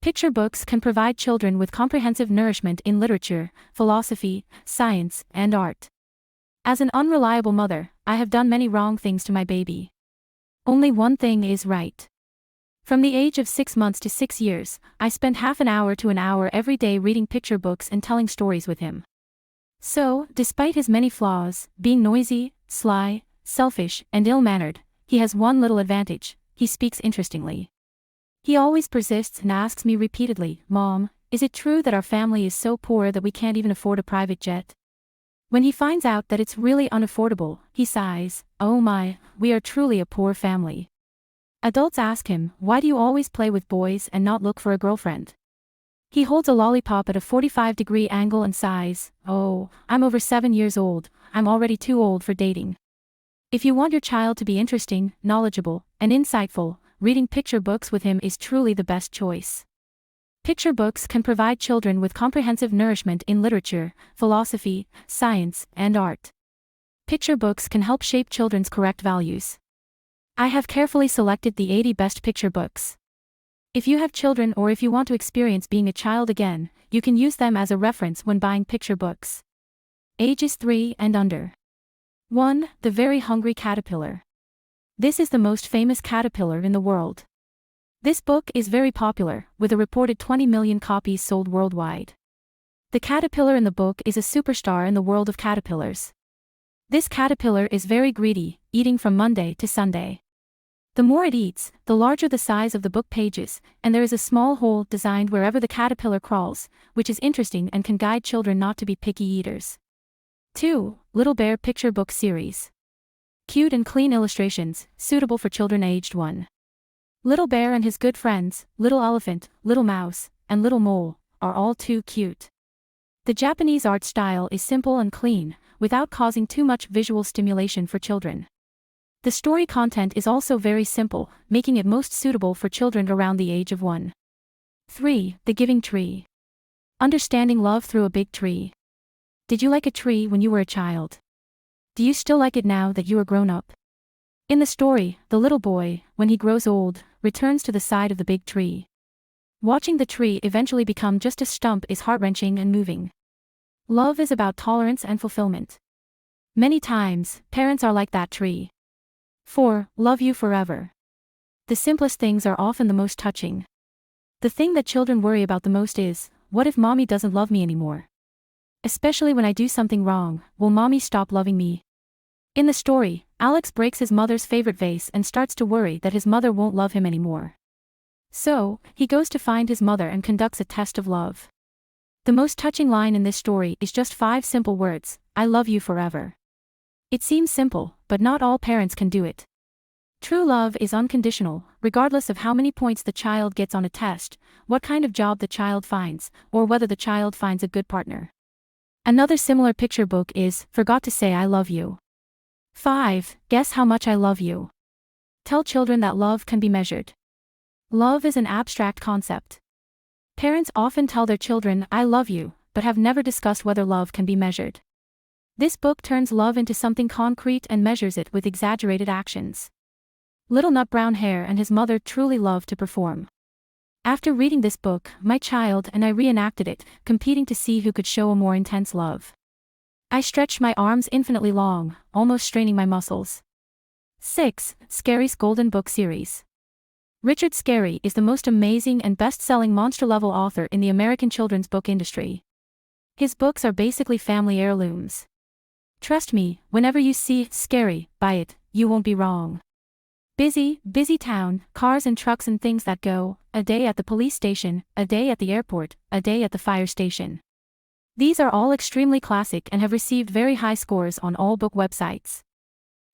Picture books can provide children with comprehensive nourishment in literature, philosophy, science, and art. As an unreliable mother, I have done many wrong things to my baby. Only one thing is right. From the age of 6 months to 6 years, I spend half an hour to an hour every day reading picture books and telling stories with him. So, despite his many flaws, being noisy, sly, selfish, and ill-mannered, he has one little advantage: he speaks interestingly. He always persists and asks me repeatedly, "Mom, is it true that our family is so poor that we can't even afford a private jet?" When he finds out that it's really unaffordable, he sighs, "Oh my, we are truly a poor family." Adults ask him, "Why do you always play with boys and not look for a girlfriend?" He holds a lollipop at a 45-degree angle and sighs, "Oh, I'm over 7 years old, I'm already too old for dating." If you want your child to be interesting, knowledgeable, and insightful, reading picture books with him is truly the best choice. Picture books can provide children with comprehensive nourishment in literature, philosophy, science, and art. Picture books can help shape children's correct values. I have carefully selected the 80 best picture books. If you have children or if you want to experience being a child again, you can use them as a reference when buying picture books. Ages 3 and under. 1. The Very Hungry Caterpillar. This is the most famous caterpillar in the world. This book is very popular, with a reported 20 million copies sold worldwide. The caterpillar in the book is a superstar in the world of caterpillars. This caterpillar is very greedy, eating from Monday to Sunday. The more it eats, the larger the size of the book pages, and there is a small hole designed wherever the caterpillar crawls, which is interesting and can guide children not to be picky eaters. 2. Little Bear Picture Book Series. Cute and clean illustrations, suitable for children aged 1. Little Bear and his good friends, Little Elephant, Little Mouse, and Little Mole, are all too cute. The Japanese art style is simple and clean, without causing too much visual stimulation for children. The story content is also very simple, making it most suitable for children around the age of 1. 3. The Giving Tree. Understanding love through a big tree. Did you like a tree when you were a child? Do you still like it now that you are grown up? In the story, the little boy, when he grows old, returns to the side of the big tree. Watching the tree eventually become just a stump is heart-wrenching and moving. Love is about tolerance and fulfillment. Many times, parents are like that tree. 4. Love You Forever. The simplest things are often the most touching. The thing that children worry about the most is, what if mommy doesn't love me anymore? Especially when I do something wrong, will mommy stop loving me? In the story, Alex breaks his mother's favorite vase and starts to worry that his mother won't love him anymore. So, he goes to find his mother and conducts a test of love. The most touching line in this story is just 5 simple words: "I love you forever." It seems simple, but not all parents can do it. True love is unconditional, regardless of how many points the child gets on a test, what kind of job the child finds, or whether the child finds a good partner. Another similar picture book is Forgot to Say I Love You. 5. Guess How Much I Love You. Tell children that love can be measured. Love is an abstract concept. Parents often tell their children, "I love you," but have never discussed whether love can be measured. This book turns love into something concrete and measures it with exaggerated actions. Little Nut Brown Hare and his mother truly love to perform. After reading this book, my child and I reenacted it, competing to see who could show a more intense love. I stretched my arms infinitely long, almost straining my muscles. 6. Scary's Golden Book Series. Richard Scarry is the most amazing and best-selling monster-level author in the American children's book industry. His books are basically family heirlooms. Trust me, whenever you see Scarry, buy it, you won't be wrong. Busy, busy town, cars and trucks and things that go, a day at the police station, a day at the airport, a day at the fire station. These are all extremely classic and have received very high scores on all book websites.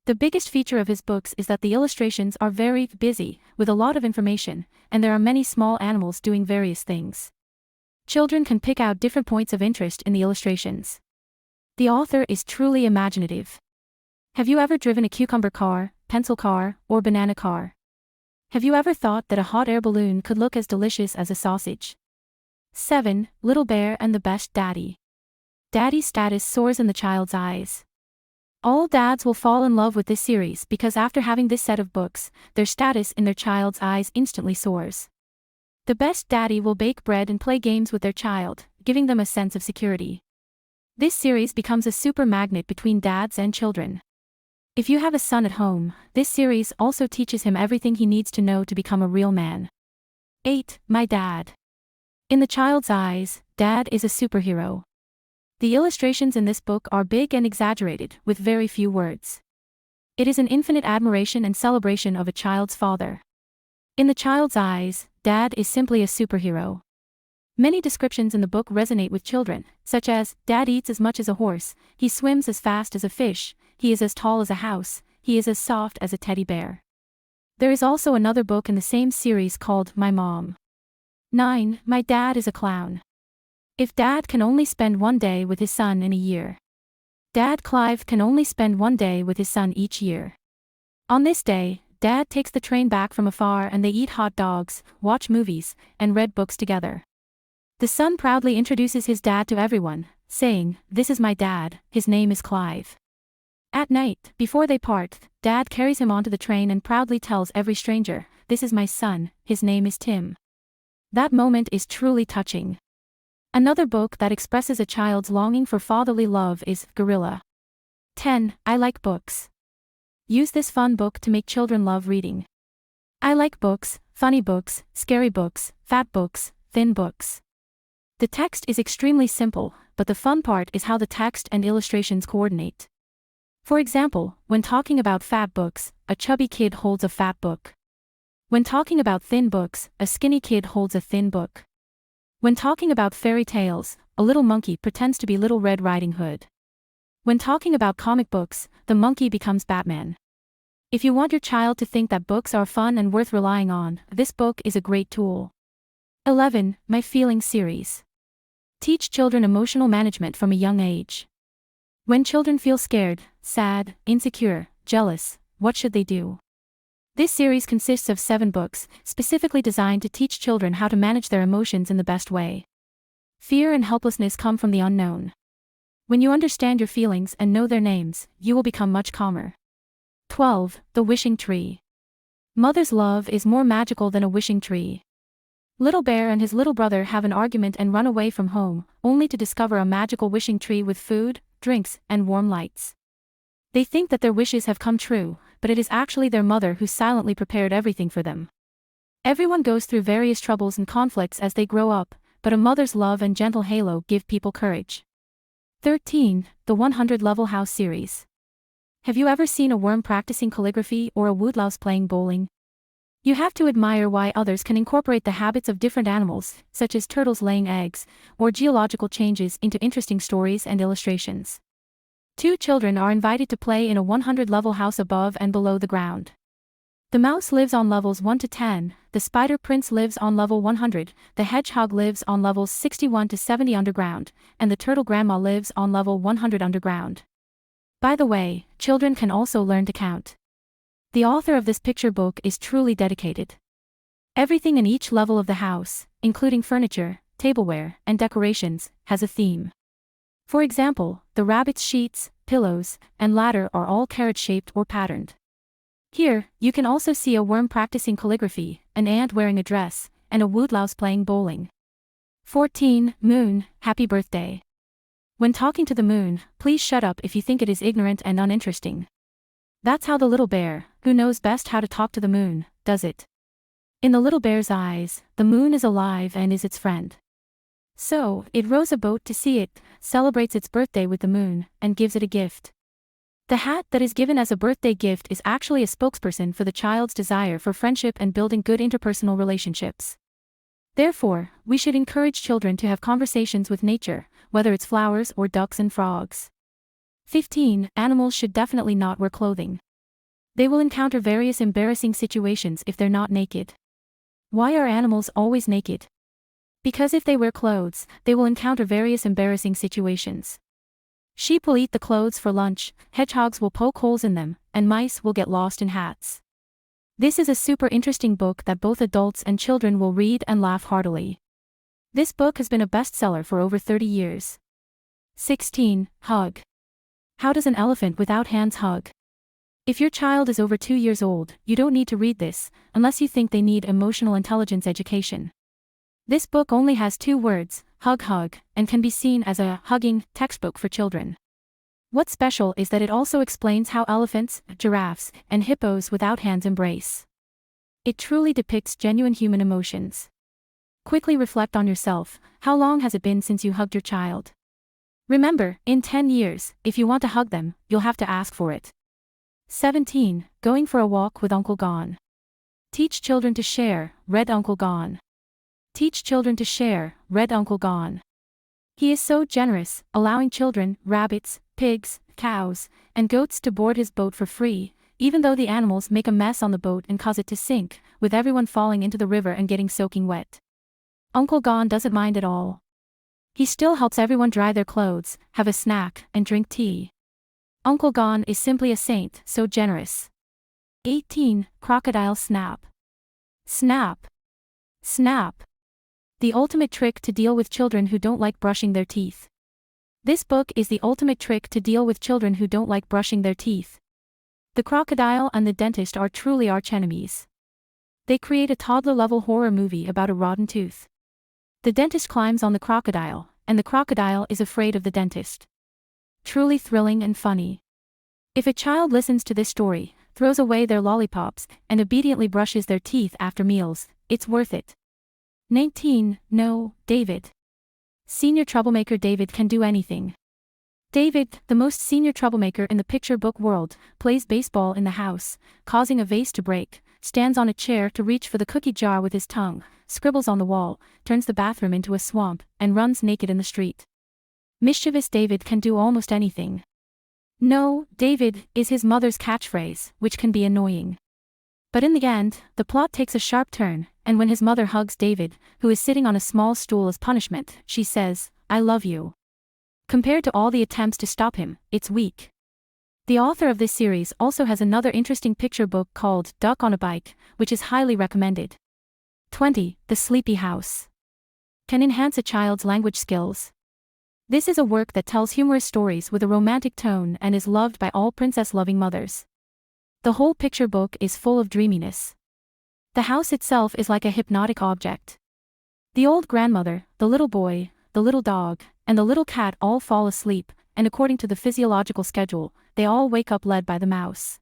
The biggest feature of his books is that the illustrations are very busy, with a lot of information, and there are many small animals doing various things. Children can pick out different points of interest in the illustrations. The author is truly imaginative. Have you ever driven a cucumber car, pencil car, or banana car? Have you ever thought that a hot air balloon could look as delicious as a sausage? 7. Little Bear and the Best Daddy. Daddy's status soars in the child's eyes. All dads will fall in love with this series because after having this set of books, their status in their child's eyes instantly soars. The best daddy will bake bread and play games with their child, giving them a sense of security. This series becomes a super magnet between dads and children. If you have a son at home, this series also teaches him everything he needs to know to become a real man. 8. My Dad. In the child's eyes, Dad is a superhero. The illustrations in this book are big and exaggerated, with very few words. It is an infinite admiration and celebration of a child's father. In the child's eyes, Dad is simply a superhero. Many descriptions in the book resonate with children, such as, Dad eats as much as a horse, he swims as fast as a fish, he is as tall as a house, he is as soft as a teddy bear. There is also another book in the same series called My Mom. 9. My Dad is a Clown. If Dad can only spend one day with his son in a year. Dad Clive can only spend one day with his son each year. On this day, Dad takes the train back from afar and they eat hot dogs, watch movies, and read books together. The son proudly introduces his dad to everyone, saying, "This is my dad, his name is Clive." At night, before they part, Dad carries him onto the train and proudly tells every stranger, "This is my son, his name is Tim." That moment is truly touching. Another book that expresses a child's longing for fatherly love is Gorilla. 10. I Like Books. Use this fun book to make children love reading. I like books, funny books, scary books, fat books, thin books. The text is extremely simple, but the fun part is how the text and illustrations coordinate. For example, when talking about fat books, a chubby kid holds a fat book. When talking about thin books, a skinny kid holds a thin book. When talking about fairy tales, a little monkey pretends to be Little Red Riding Hood. When talking about comic books, the monkey becomes Batman. If you want your child to think that books are fun and worth relying on, this book is a great tool. 11. My Feelings series. Teach children emotional management from a young age. When children feel scared, sad, insecure, jealous, what should they do? This series consists of 7 books, specifically designed to teach children how to manage their emotions in the best way. Fear and helplessness come from the unknown. When you understand your feelings and know their names, you will become much calmer. 12. The Wishing Tree. Mother's love is more magical than a wishing tree. Little Bear and his little brother have an argument and run away from home, only to discover a magical wishing tree with food, drinks, and warm lights. They think that their wishes have come true, but it is actually their mother who silently prepared everything for them. Everyone goes through various troubles and conflicts as they grow up, but a mother's love and gentle halo give people courage. 13. The 100-Level House series. Have you ever seen a worm practicing calligraphy or a woodlouse playing bowling? You have to admire why others can incorporate the habits of different animals, such as turtles laying eggs, or geological changes into interesting stories and illustrations. 2 children are invited to play in a 100-level house above and below the ground. The mouse lives on levels 1 to 10, the spider prince lives on level 100, the hedgehog lives on levels 61 to 70 underground, and the turtle grandma lives on level 100 underground. By the way, children can also learn to count. The author of this picture book is truly dedicated. Everything in each level of the house, including furniture, tableware, and decorations, has a theme. For example, the rabbit's sheets, pillows, and ladder are all carrot-shaped or patterned. Here, you can also see a worm practicing calligraphy, an ant wearing a dress, and a woodlouse playing bowling. 14. Moon, happy birthday. When talking to the moon, please shut up if you think it is ignorant and uninteresting. That's how the little bear, who knows best how to talk to the moon, does it. In the little bear's eyes, the moon is alive and is its friend. So, it rows a boat to see it, celebrates its birthday with the moon, and gives it a gift. The hat that is given as a birthday gift is actually a spokesperson for the child's desire for friendship and building good interpersonal relationships. Therefore, we should encourage children to have conversations with nature, whether it's flowers or ducks and frogs. 15. Animals should definitely not wear clothing. They will encounter various embarrassing situations if they're not naked. Why are animals always naked? Because if they wear clothes, they will encounter various embarrassing situations. Sheep will eat the clothes for lunch, hedgehogs will poke holes in them, and mice will get lost in hats. This is a super interesting book that both adults and children will read and laugh heartily. This book has been a bestseller for over 30 years. 16. Hug. How does an elephant without hands hug? If your child is over 2 years old, you don't need to read this, unless you think they need emotional intelligence education. This book only has 2 words, hug hug, and can be seen as a hugging textbook for children. What's special is that it also explains how elephants, giraffes, and hippos without hands embrace. It truly depicts genuine human emotions. Quickly reflect on yourself. How long has it been since you hugged your child? Remember, in 10 years, if you want to hug them, you'll have to ask for it. 17. Going for a walk with Uncle Gone. Teach children to share, read Uncle Gone. Teach children to share, read Uncle Gone. He is so generous, allowing children, rabbits, pigs, cows, and goats to board his boat for free, even though the animals make a mess on the boat and cause it to sink, with everyone falling into the river and getting soaking wet. Uncle Gone doesn't mind at all. He still helps everyone dry their clothes, have a snack, and drink tea. Uncle Gone is simply a saint, so generous. 18. Crocodile Snap. Snap. Snap. The ultimate trick to deal with children who don't like brushing their teeth. This book is the ultimate trick to deal with children who don't like brushing their teeth. The crocodile and the dentist are truly arch-enemies. They create a toddler-level horror movie about a rotten tooth. The dentist climbs on the crocodile, and the crocodile is afraid of the dentist. Truly thrilling and funny. If a child listens to this story, throws away their lollipops, and obediently brushes their teeth after meals, it's worth it. 19. No, David. Senior troublemaker David can do anything. David, the most senior troublemaker in the picture book world, plays baseball in the house, causing a vase to break, stands on a chair to reach for the cookie jar with his tongue, scribbles on the wall, turns the bathroom into a swamp, and runs naked in the street. Mischievous David can do almost anything. No, David is his mother's catchphrase, which can be annoying. But in the end, the plot takes a sharp turn, and when his mother hugs David, who is sitting on a small stool as punishment, she says, "I love you." Compared to all the attempts to stop him, it's weak. The author of this series also has another interesting picture book called Duck on a Bike, which is highly recommended. 20. The Sleepy House. Can enhance a child's language skills. This is a work that tells humorous stories with a romantic tone and is loved by all princess-loving mothers. The whole picture book is full of dreaminess. The house itself is like a hypnotic object. The old grandmother, the little boy, the little dog, and the little cat all fall asleep, and according to the physiological schedule, they all wake up led by the mouse.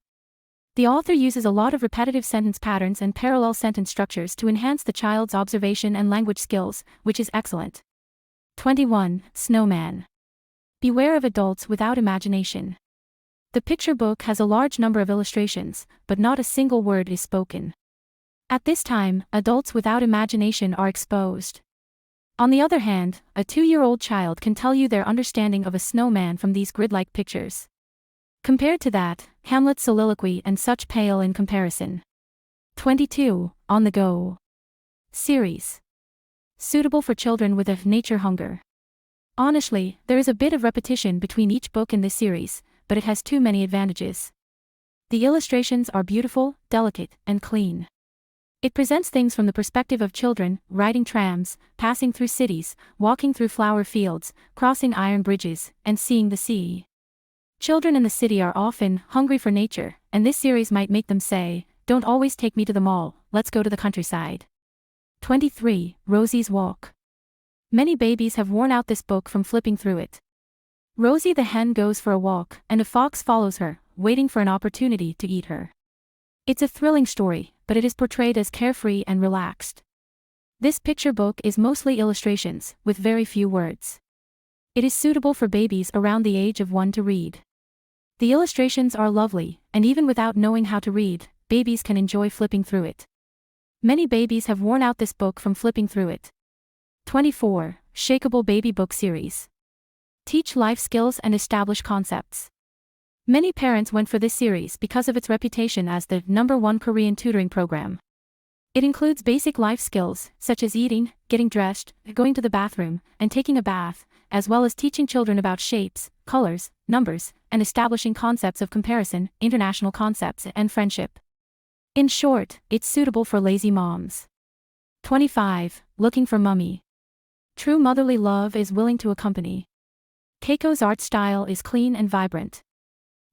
The author uses a lot of repetitive sentence patterns and parallel sentence structures to enhance the child's observation and language skills, which is excellent. 21. Snowman. Beware of adults without imagination. The picture book has a large number of illustrations, but not a single word is spoken. At this time, adults without imagination are exposed. On the other hand, a 2-year-old child can tell you their understanding of a snowman from these grid-like pictures. Compared to that, Hamlet's soliloquy and such pale in comparison. 22. On the Go. Series. Suitable for children with a nature hunger. Honestly, there is a bit of repetition between each book in this series, but it has too many advantages. The illustrations are beautiful, delicate, and clean. It presents things from the perspective of children, riding trams, passing through cities, walking through flower fields, crossing iron bridges, and seeing the sea. Children in the city are often hungry for nature, and this series might make them say, "Don't always take me to the mall, let's go to the countryside." 23. Rosie's Walk. Many babies have worn out this book from flipping through it. Rosie the hen goes for a walk, and a fox follows her, waiting for an opportunity to eat her. It's a thrilling story, but it is portrayed as carefree and relaxed. This picture book is mostly illustrations, with very few words. It is suitable for babies around the age of 1 to read. The illustrations are lovely, and even without knowing how to read, babies can enjoy flipping through it. Many babies have worn out this book from flipping through it. 24. Shakeable Baby Book Series. Teach life skills and establish concepts. Many parents went for this series because of its reputation as the #1 Korean tutoring program. It includes basic life skills, such as eating, getting dressed, going to the bathroom, and taking a bath, as well as teaching children about shapes, colors, numbers, and establishing concepts of comparison, international concepts, and friendship. In short, it's suitable for lazy moms. 25. Looking for Mummy. True motherly love is willing to accompany. Keiko's art style is clean and vibrant.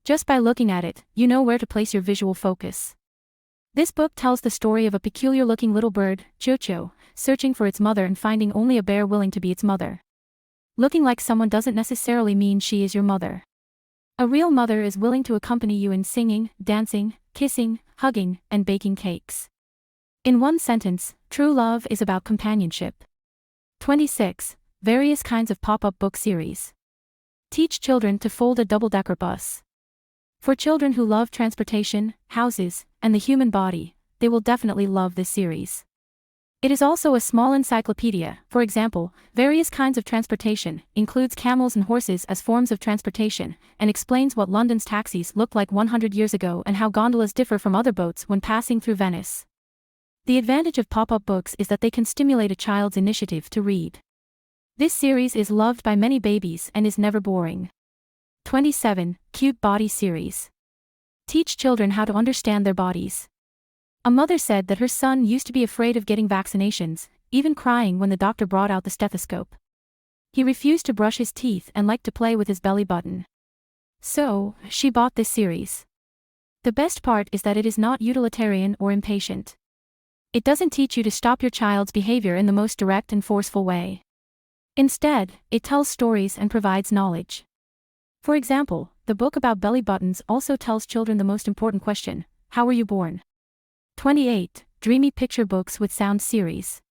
Just by looking at it, you know where to place your visual focus. This book tells the story of a peculiar-looking little bird, Chocho, searching for its mother and finding only a bear willing to be its mother. Looking like someone doesn't necessarily mean she is your mother. A real mother is willing to accompany you in singing, dancing, kissing, hugging, and baking cakes. In one sentence, true love is about companionship. 26. Various kinds of pop-up book series. Teach children to fold a double-decker bus. For children who love transportation, houses, and the human body, they will definitely love this series. It is also a small encyclopedia. For example, various kinds of transportation includes camels and horses as forms of transportation, and explains what London's taxis looked like 100 years ago and how gondolas differ from other boats when passing through Venice. The advantage of pop-up books is that they can stimulate a child's initiative to read. This series is loved by many babies and is never boring. 27. Cute Body Series. Teach children how to understand their bodies. A mother said that her son used to be afraid of getting vaccinations, even crying when the doctor brought out the stethoscope. He refused to brush his teeth and liked to play with his belly button. So, she bought this series. The best part is that it is not utilitarian or impatient. It doesn't teach you to stop your child's behavior in the most direct and forceful way. Instead, it tells stories and provides knowledge. For example, the book about belly buttons also tells children the most important question: how were you born? 28. Dreamy Picture Books with Sound Series.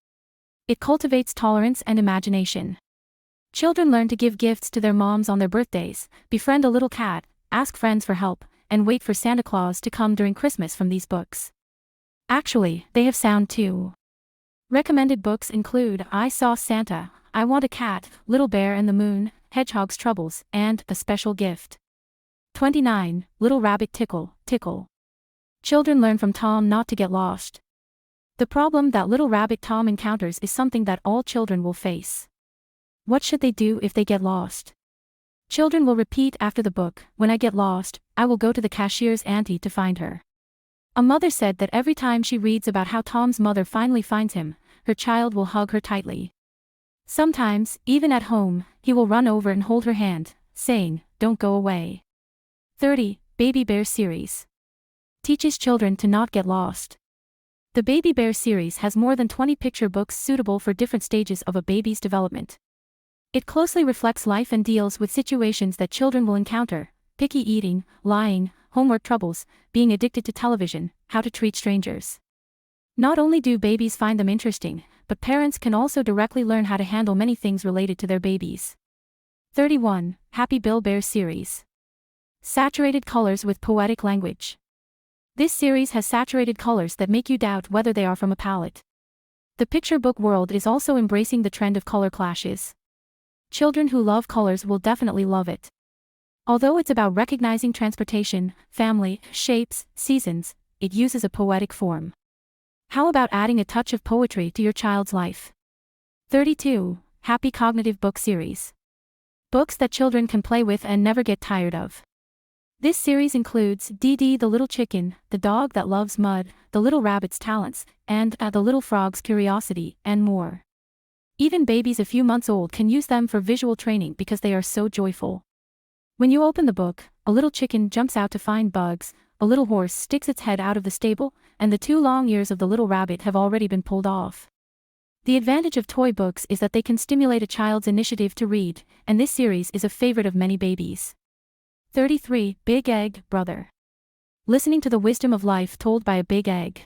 It cultivates tolerance and imagination. Children learn to give gifts to their moms on their birthdays, befriend a little cat, ask friends for help, and wait for Santa Claus to come during Christmas from these books. Actually, they have sound too. Recommended books include I Saw Santa, I Want a Cat, Little Bear and the Moon, Hedgehog's Troubles, and A Special Gift. 29. Little Rabbit Tickle, Tickle. Children learn from Tom not to get lost. The problem that little rabbit Tom encounters is something that all children will face. What should they do if they get lost? Children will repeat after the book, when I get lost, I will go to the cashier's auntie to find her. A mother said that every time she reads about how Tom's mother finally finds him, her child will hug her tightly. Sometimes, even at home, he will run over and hold her hand, saying, "Don't go away." 30. Baby Bear Series. Teaches children to not get lost. The Baby Bear series has more than 20 picture books suitable for different stages of a baby's development. It closely reflects life and deals with situations that children will encounter: picky eating, lying, homework troubles, being addicted to television, how to treat strangers. Not only do babies find them interesting, but parents can also directly learn how to handle many things related to their babies. 31. Happy Bill Bear Series. Saturated colors with poetic language. This series has saturated colors that make you doubt whether they are from a palette. The picture book world is also embracing the trend of color clashes. Children who love colors will definitely love it. Although it's about recognizing transportation, family, shapes, seasons, it uses a poetic form. How about adding a touch of poetry to your child's life? 32. Happy Cognitive Book Series. Books that children can play with and never get tired of. This series includes Dee Dee the Little Chicken, The Dog That Loves Mud, The Little Rabbit's Talents, and The Little Frog's Curiosity, and more. Even babies a few months old can use them for visual training because they are so joyful. When you open the book, a little chicken jumps out to find bugs, a little horse sticks its head out of the stable, and the 2 long ears of the little rabbit have already been pulled off. The advantage of toy books is that they can stimulate a child's initiative to read, and this series is a favorite of many babies. 33. Big Egg, Brother. Listening to the wisdom of life told by a big egg.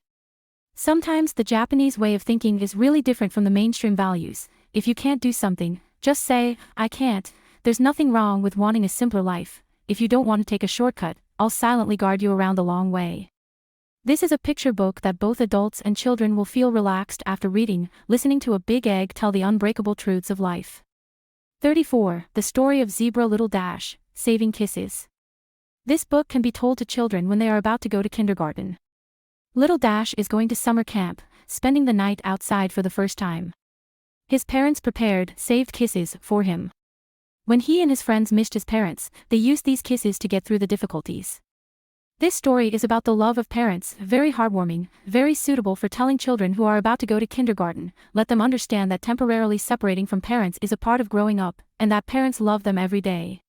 Sometimes the Japanese way of thinking is really different from the mainstream values. If you can't do something, just say, "I can't." There's nothing wrong with wanting a simpler life. If you don't want to take a shortcut, I'll silently guide you around the long way. This is a picture book that both adults and children will feel relaxed after reading, listening to a big egg tell the unbreakable truths of life. 34. The Story of Zebra Little Dash, Saving Kisses. This book can be told to children when they are about to go to kindergarten. Little Dash is going to summer camp, spending the night outside for the first time. His parents prepared saved kisses for him. When he and his friends missed his parents, they used these kisses to get through the difficulties. This story is about the love of parents, very heartwarming, very suitable for telling children who are about to go to kindergarten. Let them understand that temporarily separating from parents is a part of growing up, and that parents love them every day.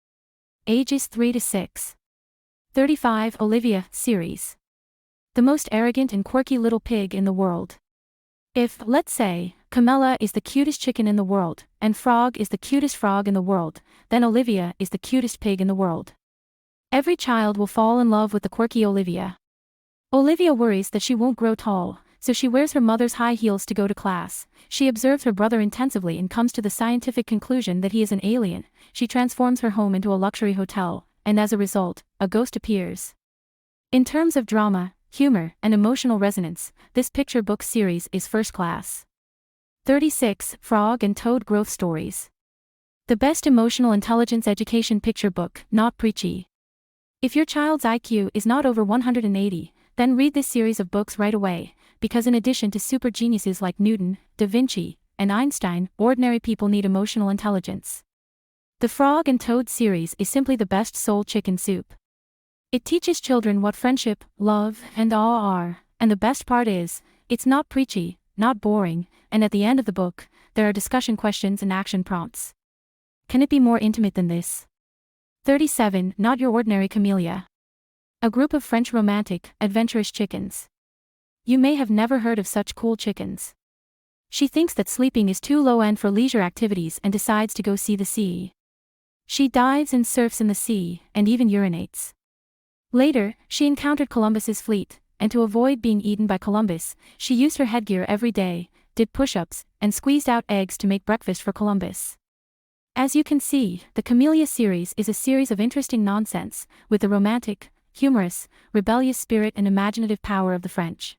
Ages 3 to 6. 35. Olivia, Series. the most arrogant and quirky little pig in the world. If, let's say, Camilla is the cutest chicken in the world, and Frog is the cutest frog in the world, then Olivia is the cutest pig in the world. Every child will fall in love with the quirky Olivia. Olivia worries that she won't grow tall, so she wears her mother's high heels to go to class. She observes her brother intensively and comes to the scientific conclusion that he is an alien. She transforms her home into a luxury hotel, and as a result, a ghost appears. In terms of drama, humor, and emotional resonance, this picture book series is first class. 36. Frog and Toad Growth Stories. The best emotional intelligence education picture book, not preachy. If your child's IQ is not over 180, then read this series of books right away, because in addition to super geniuses like Newton, Da Vinci, and Einstein, ordinary people need emotional intelligence. The Frog and Toad series is simply the best soul chicken soup. It teaches children what friendship, love, and awe are, and the best part is, it's not preachy, not boring, and at the end of the book, there are discussion questions and action prompts. Can it be more intimate than this? 37. Not Your Ordinary Camellia. A group of French romantic, adventurous chickens. You may have never heard of such cool chickens. She thinks that sleeping is too low end for leisure activities and decides to go see the sea. She dives and surfs in the sea, and even urinates. Later, she encountered Columbus's fleet, and to avoid being eaten by Columbus, she used her headgear every day, did push-ups, and squeezed out eggs to make breakfast for Columbus. As you can see, the Camellia series is a series of interesting nonsense, with the romantic, humorous, rebellious spirit and imaginative power of the French.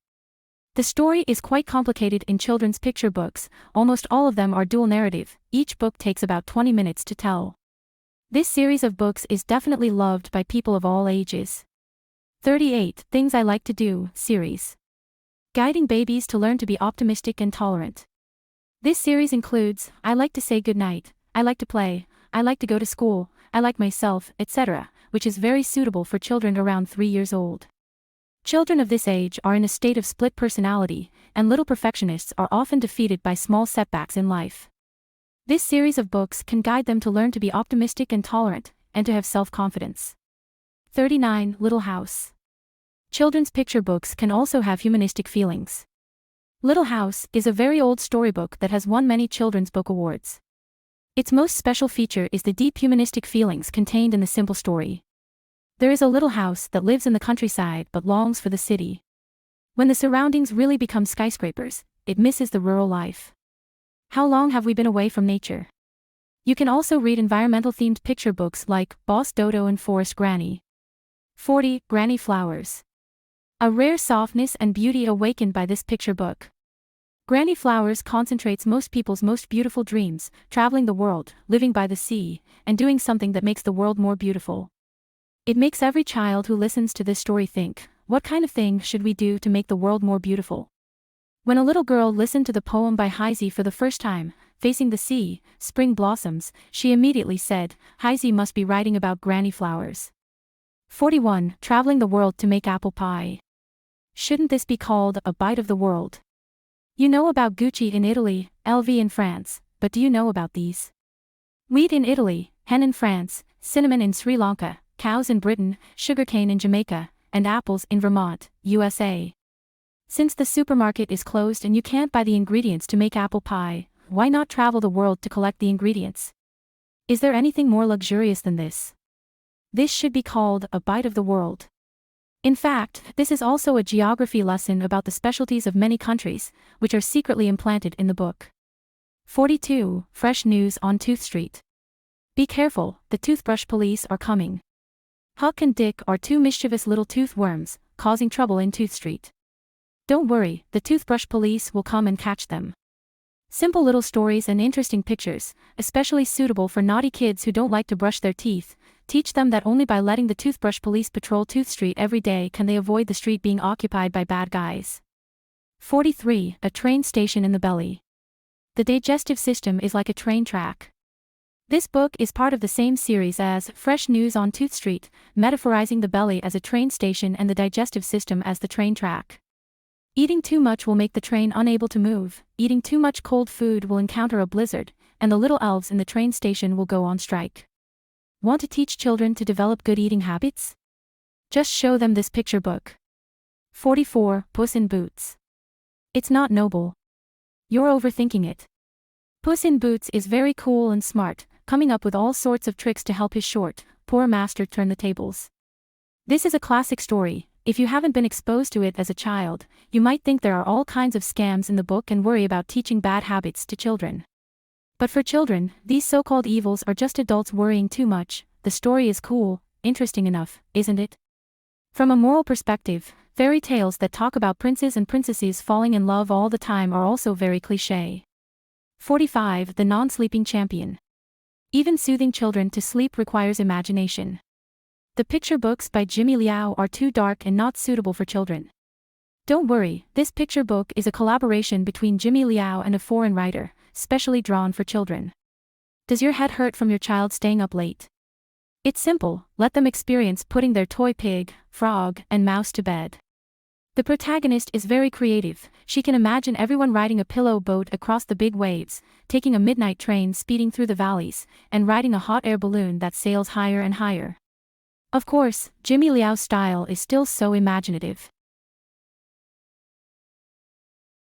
The story is quite complicated in children's picture books, almost all of them are dual narrative, each book takes about 20 minutes to tell. This series of books is definitely loved by people of all ages. 38. Things I Like to Do series. Guiding babies to learn to be optimistic and tolerant. This series includes, I like to say goodnight, I like to play, I like to go to school, I like myself, etc., which is very suitable for children around 3 years old. Children of this age are in a state of split personality, and little perfectionists are often defeated by small setbacks in life. This series of books can guide them to learn to be optimistic and tolerant, and to have self-confidence. 39. Little House. Children's picture books can also have humanistic feelings. Little House is a very old storybook that has won many children's book awards. Its most special feature is the deep humanistic feelings contained in the simple story. There is a little house that lives in the countryside but longs for the city. When the surroundings really become skyscrapers, it misses the rural life. How long have we been away from nature? You can also read environmental-themed picture books like Boss Dodo and Forest Granny. 40. Granny Flowers. A rare softness and beauty awakened by this picture book. Granny Flowers concentrates most people's most beautiful dreams, traveling the world, living by the sea, and doing something that makes the world more beautiful. It makes every child who listens to this story think, what kind of thing should we do to make the world more beautiful? When a little girl listened to the poem by Heisey for the first time, Facing the Sea, Spring Blossoms, she immediately said, Heisey must be writing about granny flowers. 41. Traveling the world to make apple pie. Shouldn't this be called a bite of the world? You know about Gucci in Italy, LV in France, but do you know about these? Wheat in Italy, hen in France, cinnamon in Sri Lanka, cows in Britain, sugarcane in Jamaica, and apples in Vermont, USA. Since the supermarket is closed and you can't buy the ingredients to make apple pie, why not travel the world to collect the ingredients? Is there anything more luxurious than this? This should be called a bite of the world. In fact, this is also a geography lesson about the specialties of many countries, which are secretly implanted in the book. 42. Fresh news on Tooth Street. Be careful, the toothbrush police are coming. Huck and Dick are two mischievous little tooth worms, causing trouble in Tooth Street. Don't worry, the toothbrush police will come and catch them. Simple little stories and interesting pictures, especially suitable for naughty kids who don't like to brush their teeth, teach them that only by letting the toothbrush police patrol Tooth Street every day can they avoid the street being occupied by bad guys. 43. A train station in the belly. The digestive system is like a train track. This book is part of the same series as Fresh News on Tooth Street, metaphorizing the belly as a train station and the digestive system as the train track. Eating too much will make the train unable to move, eating too much cold food will encounter a blizzard, and the little elves in the train station will go on strike. Want to teach children to develop good eating habits? Just show them this picture book. 44. Puss in Boots. It's not noble. You're overthinking it. Puss in Boots is very cool and smart, coming up with all sorts of tricks to help his short, poor master turn the tables. This is a classic story. If you haven't been exposed to it as a child, you might think there are all kinds of scams in the book and worry about teaching bad habits to children. But for children, these so-called evils are just adults worrying too much. The story is cool, interesting enough, isn't it? From a moral perspective, fairy tales that talk about princes and princesses falling in love all the time are also very cliché. 45. The Non-Sleeping Champion. Even soothing children to sleep requires imagination. The picture books by Jimmy Liao are too dark and not suitable for children. Don't worry, this picture book is a collaboration between Jimmy Liao and a foreign writer, specially drawn for children. Does your head hurt from your child staying up late? It's simple, let them experience putting their toy pig, frog, and mouse to bed. The protagonist is very creative. She can imagine everyone riding a pillow boat across the big waves, taking a midnight train speeding through the valleys, and riding a hot air balloon that sails higher and higher. Of course, Jimmy Liao's style is still so imaginative.